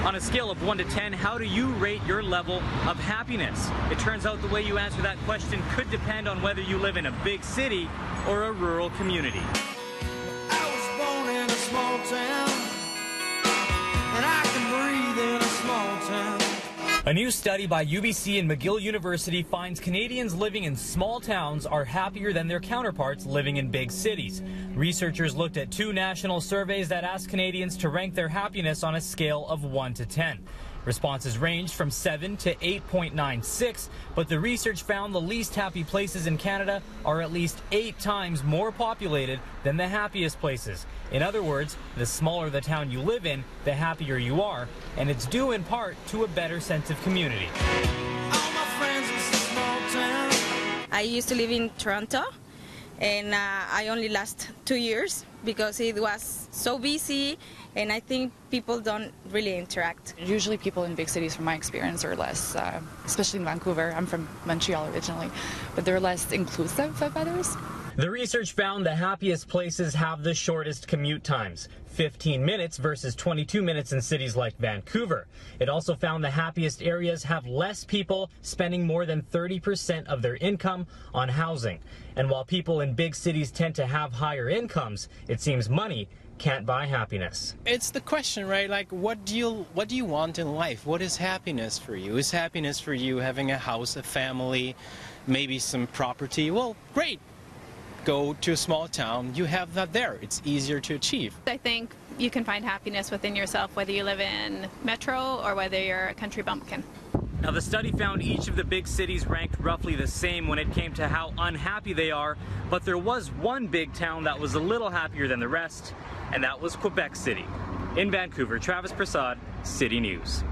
On a scale of 1 to 10, how do you rate your level of happiness? It turns out the way you answer that question could depend on whether you live in a big city or a rural community. I was born in a small town, and I can breathe in a small town. A new study by UBC and McGill University finds Canadians living in small towns are happier than their counterparts living in big cities. Researchers looked at 2 national surveys that asked Canadians to rank their happiness on a scale of 1 to 10. Responses ranged from 7 to 8.96, but the research found the least happy places in Canada are at least 8 times more populated than the happiest places. In other words, the smaller the town you live in, the happier you are, and it's due in part to a better sense of community. All my friends in a small town. I used to live in Toronto, and I only last 2 years because it was so busy, and I think people don't really interact. Usually people in big cities, from my experience, are less, especially in Vancouver. I'm from Montreal originally, but they're less inclusive of others. The research found the happiest places have the shortest commute times, 15 minutes versus 22 minutes in cities like Vancouver. It also found the happiest areas have less people spending more than 30% of their income on housing. And while people in big cities tend to have higher incomes, it seems money can't buy happiness. It's the question, right? Like, what do you want in life? What is happiness for you? Is happiness for you having a house, a family, maybe some property? Well, great. Go to a small town, you have that there. It's easier to achieve. I think you can find happiness within yourself, whether you live in Metro or whether you're a country bumpkin. Now, the study found each of the big cities ranked roughly the same when it came to how unhappy they are, but there was one big town that was a little happier than the rest, and that was Quebec City. In Vancouver, Travis Prasad, City News.